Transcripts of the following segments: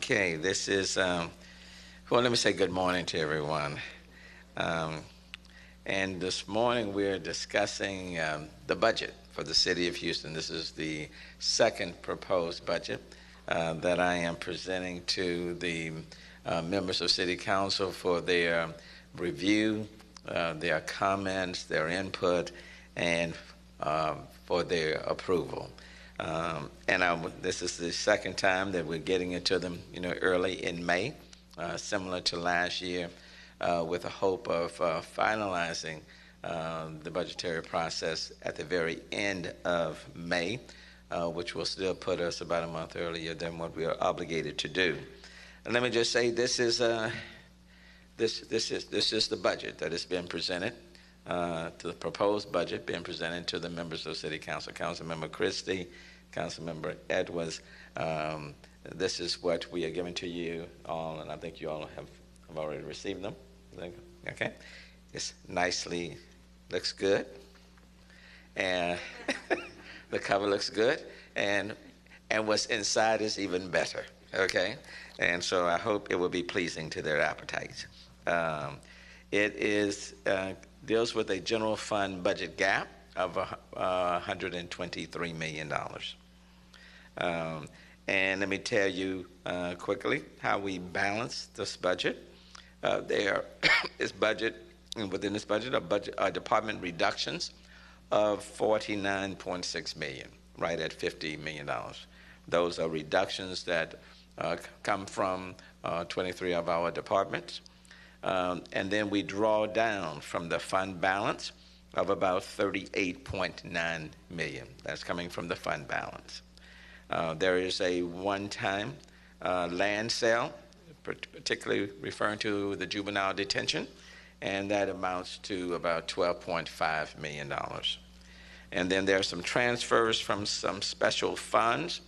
Okay, this is, well, let me say good morning to everyone. Um, and this morning we're discussing the budget for the city of Houston. This is the second proposed budget that I am presenting to the members of City Council for their review, their comments, their input, and for their approval. This is the second time that we're getting into them, early in May, similar to last year, with the hope of finalizing the budgetary process at the very end of May, which will still put us about a month earlier than what we are obligated to do. And let me just say, this is the budget that has been presented. To the proposed budget being presented to the members of City Council. Councilmember Christie, Councilmember Edwards, this is what we are giving to you all, and I think you all have already received them. Okay, it's nicely, looks good, and the cover looks good, and what's inside is even better. Okay, and so I hope it will be pleasing to their appetites. It is deals with a general fund budget gap of $123 million. And let me tell you quickly how we balance this budget. There is within this budget are department reductions of $49.6 million, right at $50 million. Those are reductions that come from 23 of our departments. And then we draw down from the fund balance of about $38.9 million. That's coming from the fund balance. There is a one-time land sale, particularly referring to the juvenile detention, and that amounts to about $12.5 million. And then there are some transfers from some special funds,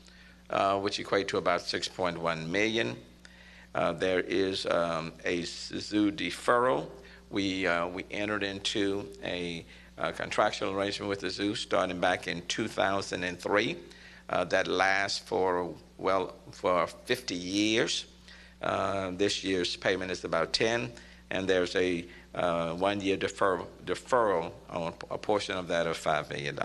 which equate to about $6.1 million. There is a zoo deferral. We entered into a contractual arrangement with the zoo starting back in 2003 that lasts for 50 years. This year's payment is about 10, and there's a 1-year deferral on a portion of that of $5 million.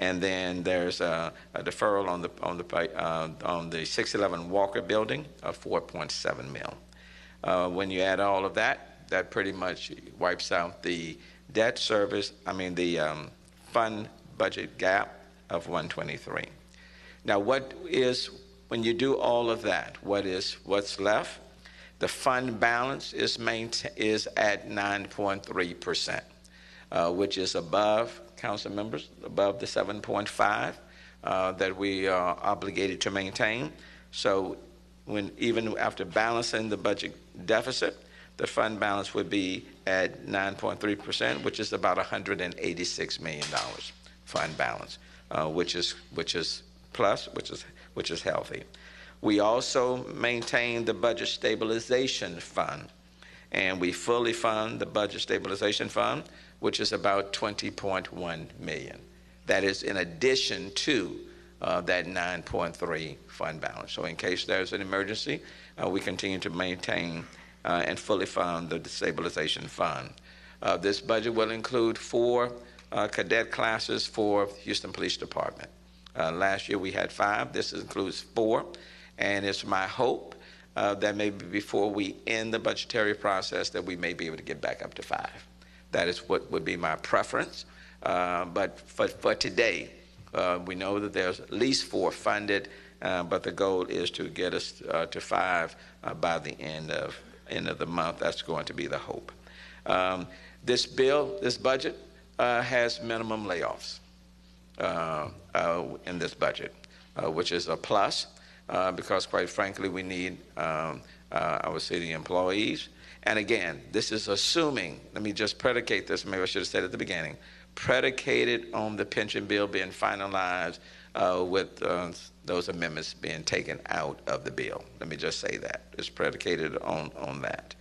And then there's a deferral on the 611 Walker building of $4.7 million. When you add all of that, that pretty much wipes out the fund budget gap of 123. Now, when you do all of that, what's left? The fund balance is at 9.3%, which is above, council members, above the 7.5 that we are obligated to maintain. So even after balancing the budget deficit, the fund balance would be at 9.3%, which is about $186 million fund balance, which is healthy. We also maintain the budget stabilization fund, and we fully fund the budget stabilization fund, which is about $20.1 million. That is in addition to that 9.3 fund balance. So in case there's an emergency, we continue to maintain and fully fund the stabilization fund. This budget will include 4 cadet classes for Houston Police Department. Last year we had 5. This includes 4, and it's my hope that maybe before we end the budgetary process that we may be able to get back up to 5. That is what would be my preference. But for today, we know that there's at least 4 funded, but the goal is to get us to 5 by the end of the month. That's going to be the hope. This budget has minimum layoffs in this budget, which is a plus because, quite frankly, we need our city employees. And again, this is assuming, let me just predicate this, maybe I should have said at the beginning, predicated on the pension bill being finalized with those amendments being taken out of the bill. Let me just say that. It's predicated on that.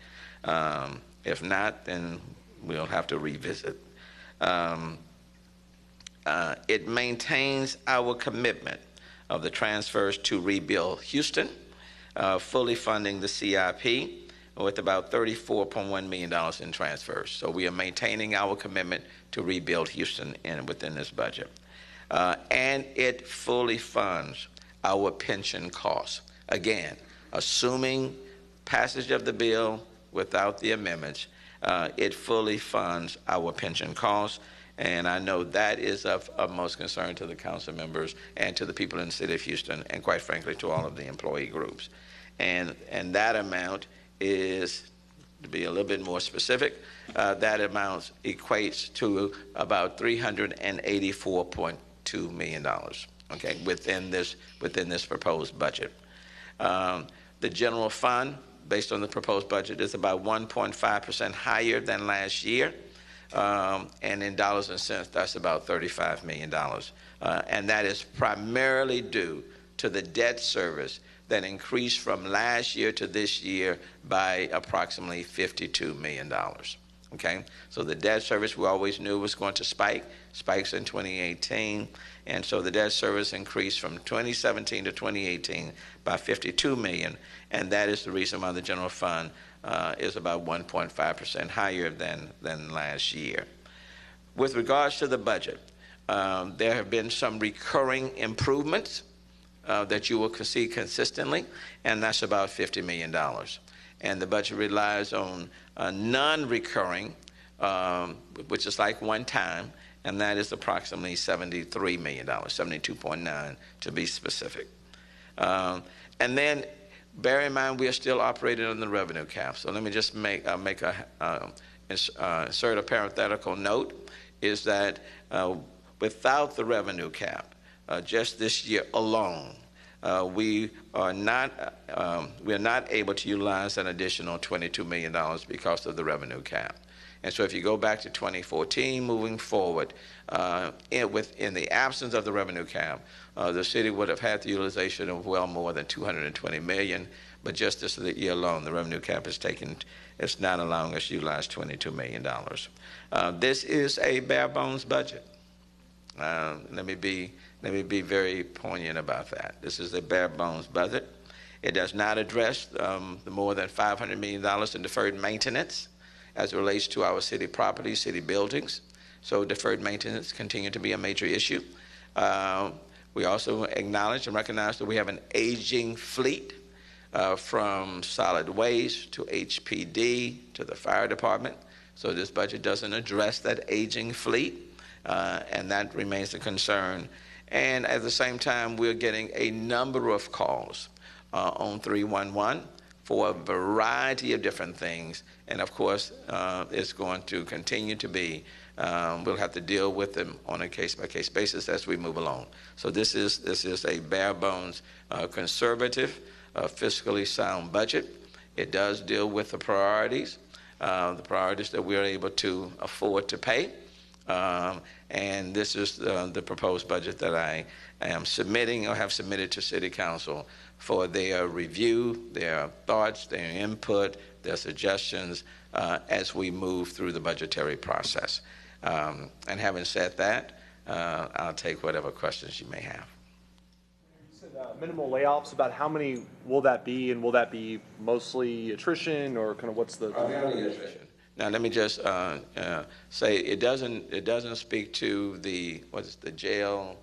If not, then we'll have to revisit. It maintains our commitment of the transfers to rebuild Houston, fully funding the CIP with about $34.1 million in transfers. So we are maintaining our commitment to rebuild Houston within this budget. And it fully funds our pension costs. Again, assuming passage of the bill without the amendments, it fully funds our pension costs. And I know that is of most concern to the council members and to the people in the city of Houston, and quite frankly to all of the employee groups. And that amount is, to be a little bit more specific, that amount equates to about $384.2 million, okay, within this proposed budget. The general fund, based on the proposed budget, is about 1.5% higher than last year. And in dollars and cents, that's about $35 million. And that is primarily due to the debt service that increased from last year to this year by approximately $52 million. Okay, so the debt service we always knew was going to spikes in 2018, and so the debt service increased from 2017 to 2018 by $52 million, and that is the reason why the general fund is about 1.5% higher than last year. With regards to the budget, there have been some recurring improvements that you will see consistently, and that's about $50 million. And the budget relies on non-recurring, which is like one time, and that is approximately $73 million, 72.9 to be specific. And then bear in mind we are still operating on the revenue cap. So let me just insert a parenthetical note, is that without the revenue cap, just this year alone, we are not able to utilize an additional $22 million because of the revenue cap. And so if you go back to 2014, moving forward, in the absence of the revenue cap, the city would have had the utilization of well more than $220 million, but just this year alone, the revenue cap it's not allowing us to utilize $22 million. This is a bare bones budget. Let me be very poignant about that. This is a bare bones budget. It does not address the more than $500 million in deferred maintenance as it relates to our city properties, city buildings. So deferred maintenance continue to be a major issue. We also acknowledge and recognize that we have an aging fleet from solid waste to HPD to the fire department. So this budget doesn't address that aging fleet, and that remains a concern. And at the same time, we're getting a number of calls on 311 for a variety of different things. And of course, it's going to continue to be, we'll have to deal with them on a case-by-case basis as we move along. So this is a bare bones, conservative, fiscally sound budget. It does deal with the priorities that we are able to afford to pay. And this is the proposed budget that I am submitting or have submitted to City Council for their review, their thoughts, their input, their suggestions as we move through the budgetary process. And having said that, I'll take whatever questions you may have. You said minimal layoffs. About how many will that be, and will that be mostly attrition, or kind of what's the? Primarily attrition. Now, let me just say it doesn't speak to the jail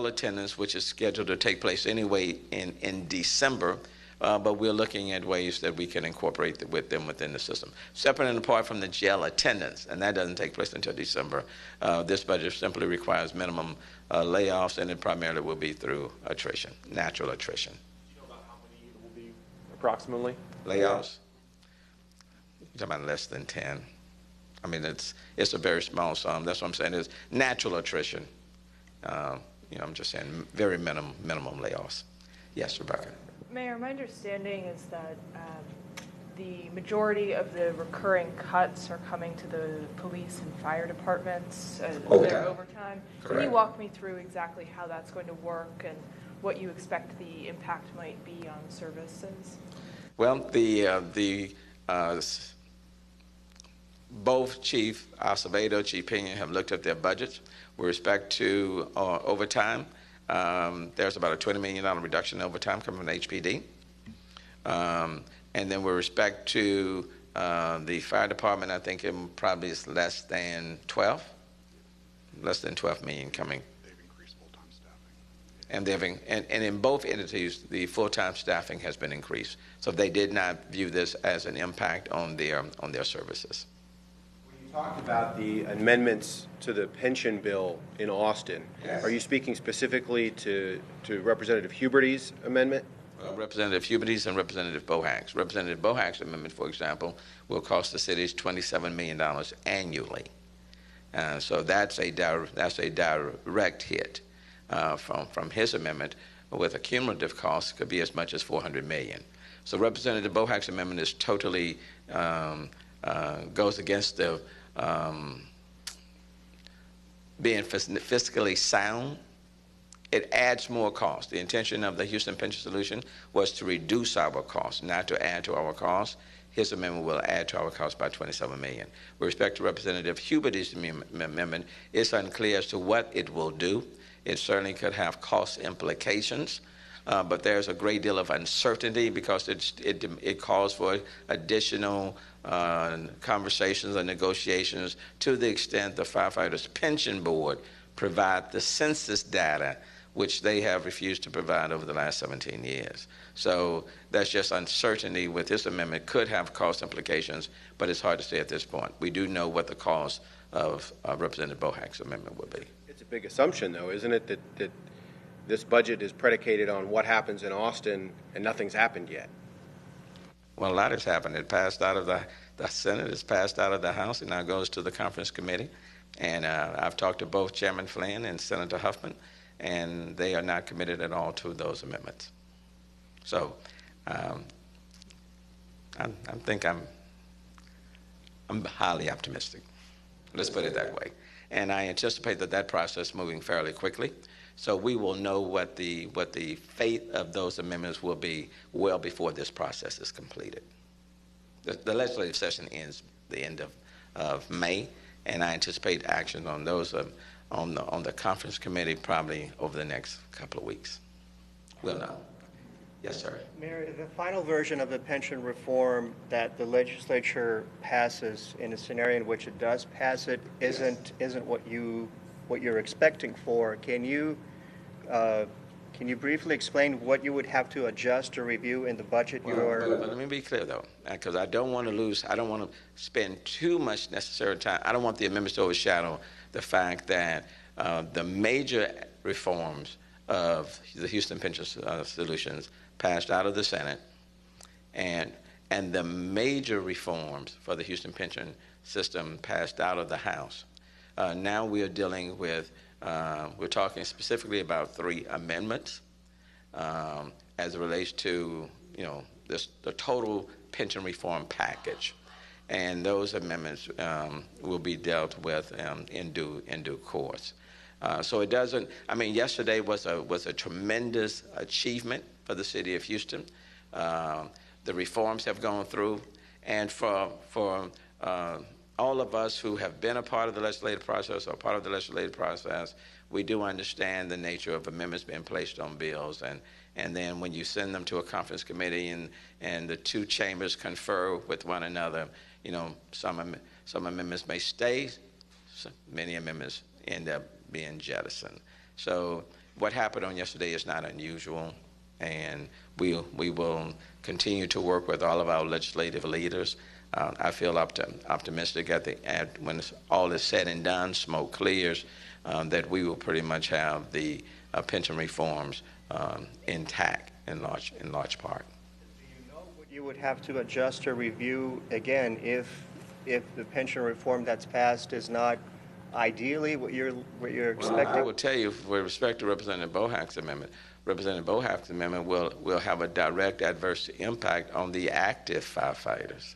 attendance, which is scheduled to take place anyway in December, but we're looking at ways that we can incorporate them within the system. Separate and apart from the jail attendance, and that doesn't take place until December, this budget simply requires minimum layoffs, and it primarily will be through attrition, natural attrition. Do you know about how many it will be approximately? Layoffs? You're talking about less than 10. I mean, it's a very small sum. That's what I'm saying is natural attrition. I'm just saying very minimum layoffs. Yes, Rebecca. Mayor, my understanding is that the majority of the recurring cuts are coming to the police and fire departments, their overtime. Correct. Can you walk me through exactly how that's going to work and what you expect the impact might be on services? Well, both Chief Acevedo, Chief Pena have looked at their budgets with respect to overtime. there's about a $20 million reduction in overtime coming from HPD. And then with respect to the fire department, I think it probably is less than 12 million coming. They've increased full-time staffing. And in both entities, the full-time staffing has been increased. So they did not view this as an impact on their services. When you talked about the amendments to the pension bill in Austin, yes. Are you speaking specifically to Representative Huberty's amendment? Representative Huberty's and Representative Bohack's. Representative Bohack's amendment, for example, will cost the cities $27 million annually. So that's a direct hit from his amendment, with a cumulative cost could be as much as $400 million. So Representative Bohack's amendment is totally goes against the being fiscally sound. It adds more cost. The intention of the Houston Pension Solution was to reduce our costs, not to add to our costs. His amendment will add to our costs by $27 million. With respect to Representative Huberty's amendment, it's unclear as to what it will do. It certainly could have cost implications, but there's a great deal of uncertainty because it calls for additional conversations and negotiations to the extent the Firefighters Pension Board provide the census data, which they have refused to provide over the last 17 years. So that's just uncertainty with this amendment. Could have cost implications, but it's hard to say at this point. We do know what the cost of Representative Bohack's amendment would be. It's a big assumption, though, isn't it, that this budget is predicated on what happens in Austin and nothing's happened yet? Well, a lot has happened. It passed out of the Senate, it's passed out of the House, it now goes to the conference committee. And I've talked to both Chairman Flynn and Senator Huffman, and they are not committed at all to those amendments. So I think I'm highly optimistic. Let's put it that way. And I anticipate that process is moving fairly quickly. So we will know what the fate of those amendments will be well before this process is completed. The legislative session ends the end of May, and I anticipate action on those on the conference committee probably over the next couple of weeks. We'll know. Yes, sir. Mayor, the final version of the pension reform that the legislature passes, in a scenario in which it does pass it, isn't what you're expecting for. Can you briefly explain what you would have to adjust or review in the budget? But let me be clear, though, because I don't want to spend too much necessary time. I don't want the amendments to overshadow the fact that the major reforms of the Houston Pension Solutions passed out of the Senate, and the major reforms for the Houston pension system passed out of the House. Now we are dealing with, we're talking specifically about 3 amendments as it relates to, the total pension reform package. And those amendments will be dealt with in due course. So it doesn't, yesterday was a tremendous achievement for the city of Houston. The reforms have gone through, and for all of us who have been a part of the legislative process or part of the legislative process, we do understand the nature of amendments being placed on bills, and then when you send them to a conference committee and the 2 chambers confer with one another, some amendments may stay, many amendments end up being jettisoned. So what happened on yesterday is not unusual, and we will continue to work with all of our legislative leaders. I feel optimistic when all is said and done, smoke clears, that we will pretty much have the pension reforms intact in large part. Do you know what you would have to adjust or review again if the pension reform that's passed is not ideally what you're expecting? I will tell you, with respect to Representative Bohack's amendment, Representative Bohack's amendment will have a direct adverse impact on the active firefighters.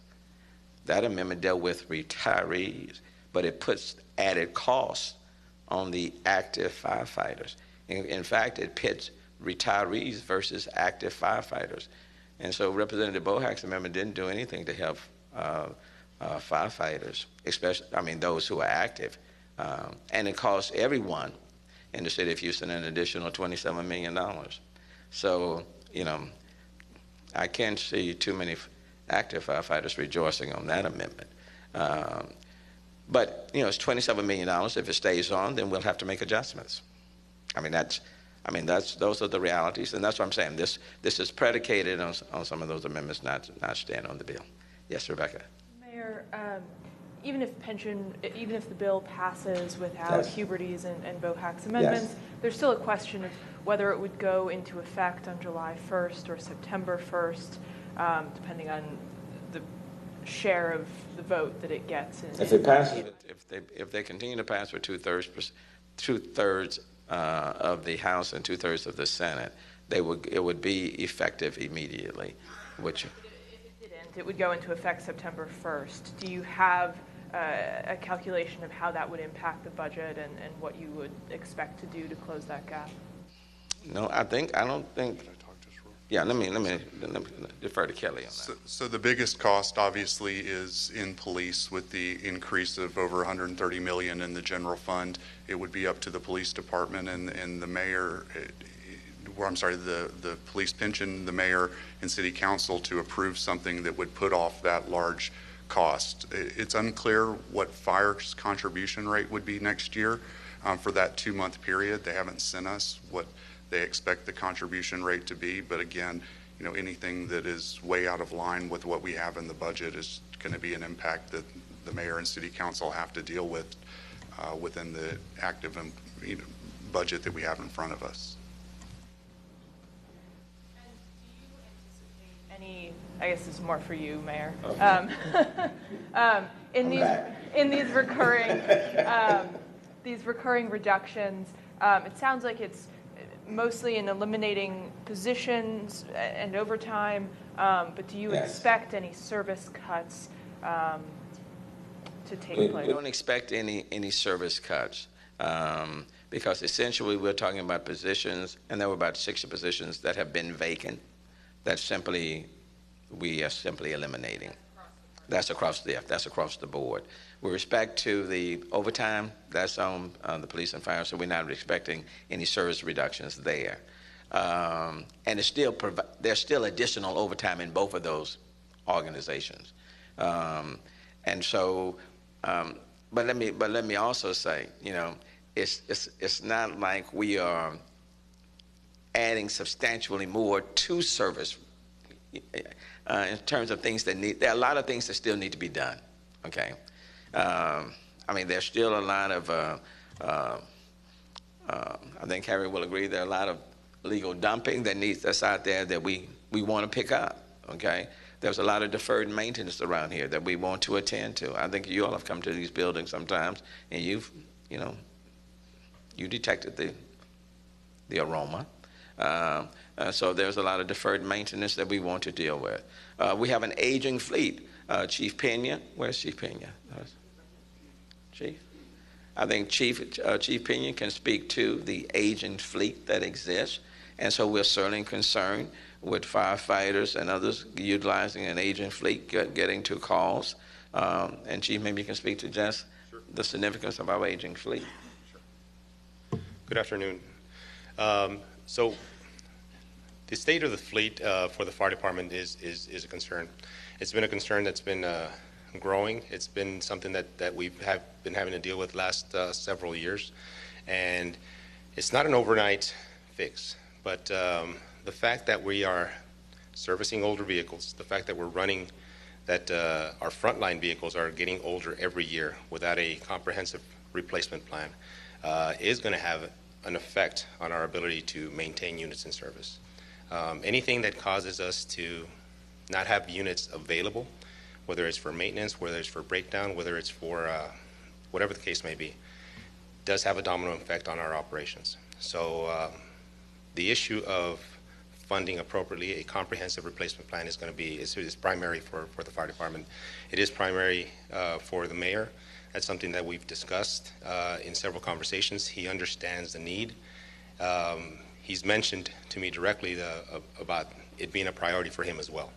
That amendment dealt with retirees, but it puts added costs on the active firefighters. In fact, it pits retirees versus active firefighters. And so Representative Bohack's amendment didn't do anything to help firefighters, especially, those who are active. And it costs everyone, in the city of Houston an additional $27 million. So, I can't see too many active firefighters rejoicing on that amendment. But it's $27 million. If it stays on, then we'll have to make adjustments. Those are the realities, and that's what I'm saying. This is predicated on some of those amendments not staying on the bill. Yes, Rebecca. Mayor, even if the bill passes without Huberty's and Bohack's amendments, there's still a question of whether it would go into effect on July 1st or September 1st, depending on the share of the vote that it gets. If it passes, if they continue to pass with two-thirds of the House and two-thirds of the Senate, it would be effective immediately. Which, if it didn't, it would go into effect September 1st. Do you have a calculation of how that would impact the budget and what you would expect to do to close that gap? No, I don't think. Yeah, let me defer to Kelly on that. So the biggest cost, obviously, is in police with the increase of over $130 million in the general fund. It would be up to the police department and the mayor, the police pension, the mayor and city council to approve something that would put off that large cost. It's unclear what fire's contribution rate would be next year for that 2-month period. They haven't sent us what they expect the contribution rate to be, but again, anything that is way out of line with what we have in the budget is going to be an impact that the mayor and city council have to deal with within the active budget that we have in front of us. And do you anticipate any? I guess this is more for you, Mayor. Okay. In these recurring reductions, it sounds like it's mostly in eliminating positions and overtime, but do you expect any service cuts to take place? We don't expect any service cuts because essentially we're talking about positions, and there were about 60 positions that have been vacant that we are simply eliminating. That's across the board. With respect to the overtime, that's on the police and fire, so we're not expecting any service reductions there. And there's still additional overtime in both of those organizations. And so, but let me also say, it's not like we are adding substantially more to service in terms of things there are a lot of things that still need to be done. Okay. There's still a lot of, I think Harry will agree, there are a lot of legal dumping that's out there that we want to pick up, okay? There's a lot of deferred maintenance around here that we want to attend to. I think you all have come to these buildings sometimes, and you detected the aroma. So there's a lot of deferred maintenance that we want to deal with. We have an aging fleet. Chief PENA, where's Chief PENA? Chief? I think Chief PENA can speak to the aging fleet that exists, and so we're certainly concerned with firefighters and others utilizing an aging fleet, getting to calls. And Chief, maybe you can speak to just the significance of our aging fleet. Sure. Good afternoon. So the state of the fleet for the fire department is a concern. It's been a concern that's been growing. It's been something that we've been having to deal with last several years, and it's not an overnight fix. But the fact that we are servicing older vehicles, the fact that we're running, that our frontline vehicles are getting older every year without a comprehensive replacement plan is going to have an effect on our ability to maintain units in service. Anything that causes us to not have units available, whether it's for maintenance, whether it's for breakdown, whether it's for whatever the case may be, does have a domino effect on our operations. So the issue of funding appropriately a comprehensive replacement plan is going to be is primary for the fire department. It is primary for the mayor. That's something that we've discussed in several conversations. He understands the need. He's mentioned to me directly about it being a priority for him as well.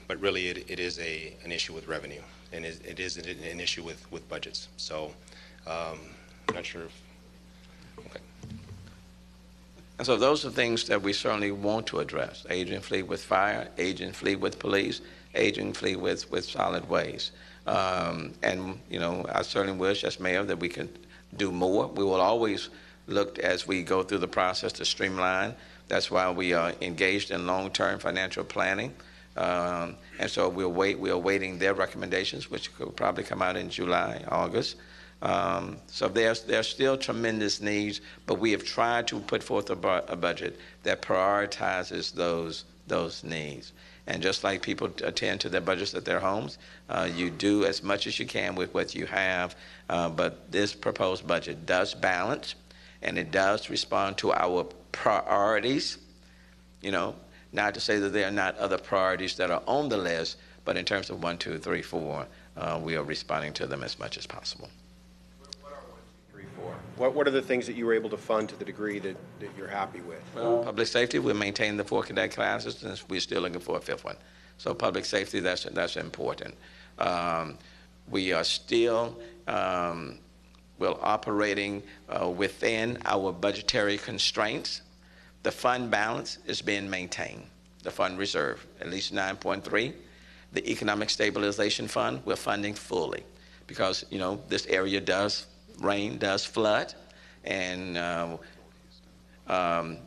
But really, it is an issue with revenue, and it is an issue with budgets. So I'm not sure if, okay. And so those are things that we certainly want to address. Aging fleet with fire, aging fleet with police, aging fleet with solid waste. And, you know, I certainly wish as mayor that we could do more. We will always look as we go through the process to streamline. That's why we are engaged in long-term financial planning. And so we are awaiting their recommendations, which could probably come out in July, August. So there's still tremendous needs, but we have tried to put forth a budget that prioritizes those needs. And just like people attend to their budgets at their homes, you do as much as you can with what you have, but this proposed budget does balance, and it does respond to our priorities. You know, not to say that there are not other priorities that are on the list, but in terms of 1, 2, 3, 4, we are responding to them as much as possible. What are 1, 2, 3, 4? What are the things that you were able to fund to the degree that you're happy with? Well, public safety, we're maintaining the 4 cadet classes, and we're still looking for a 5th one. So public safety, that's important. We are still operating within our budgetary constraints. The fund balance is being maintained. The fund reserve, at least 9.3. The economic stabilization fund, we're funding fully because, you know, this area does rain, does flood, and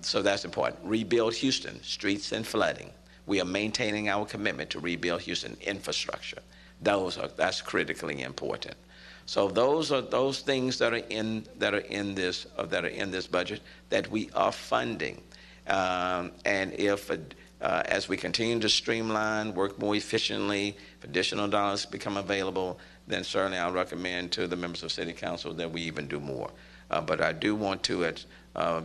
so that's important. Rebuild Houston, streets and flooding. We are maintaining our commitment to rebuild Houston infrastructure. That's critically important. So those are those things that are in this budget that we are funding. And if as we continue to streamline, work more efficiently, if additional dollars become available, then certainly I'll recommend to the members of City Council that we even do more. But I do want to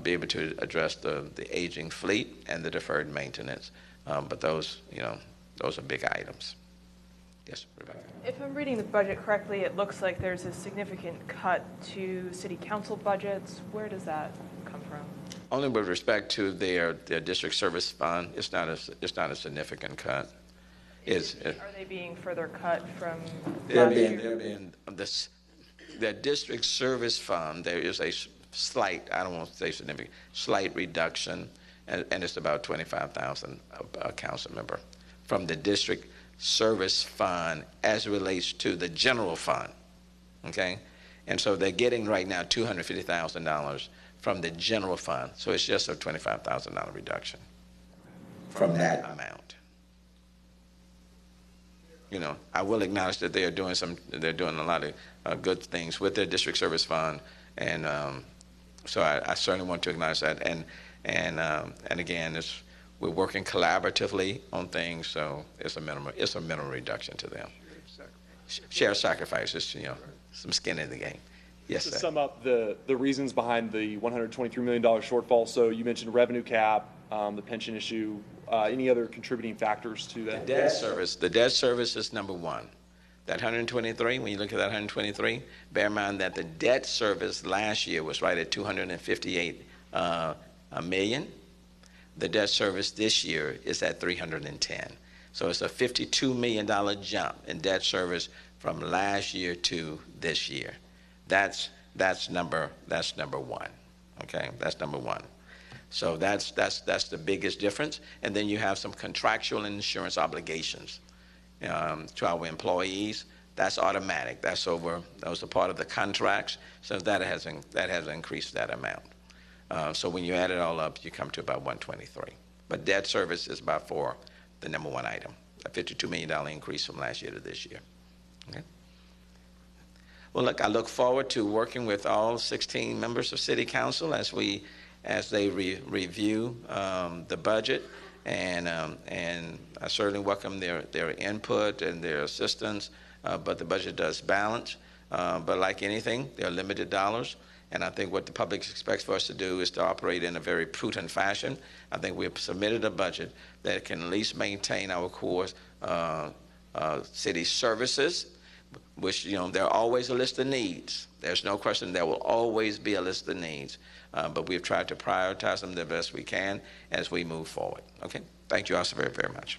be able to address the aging fleet and the deferred maintenance. But those, you know, those are big items. Yes, Rebecca. If I'm reading the budget correctly, it looks like there's a significant cut to city council budgets. Where does that come from? Only with respect to their district service fund, it's not a significant cut. Are they being further cut from They're last year? being their district service fund. There is a slight, I don't want to say significant, slight reduction, and it's about $25,000 a council member from the district service fund as it relates to the general fund. Okay, and so they're getting right now $250,000 from the general fund. So it's just a $25,000 reduction from that amount. You know, I will acknowledge that they're doing a lot of good things with their district service fund, and so I certainly want to acknowledge that. And again, we're working collaboratively on things, so it's a minimal reduction to them. Share sacrifices, you know, some skin in the game. Yes, to sir. sum up the reasons behind the $123 million shortfall, so you mentioned revenue cap, the pension issue, any other contributing factors to that? The debt service is number one. That 123, when you look at that 123, bear in mind that the debt service last year was right at 258 million. The debt service this year is at 310. So it's a $52 million jump in debt service from last year to this year. That's number one. Okay, that's number one. So that's the biggest difference. And then you have some contractual and insurance obligations to our employees. That's automatic. Those are part of the contracts. So that has increased that amount. So when you add it all up, you come to about 123. But debt service is by far the number one item. A $52 million increase from last year to this year. Okay. Well, look, I look forward to working with all 16 members of City Council as they review the budget, and I certainly welcome their input and their assistance. But the budget does balance. But like anything, there are limited dollars, and I think what the public expects for us to do is to operate in a very prudent fashion. I think we have submitted a budget that can at least maintain our core city services, which, you know, there are always a list of needs. There's no question there will always be a list of needs, but we've tried to prioritize them the best we can as we move forward. Okay? Thank you all so very, very much.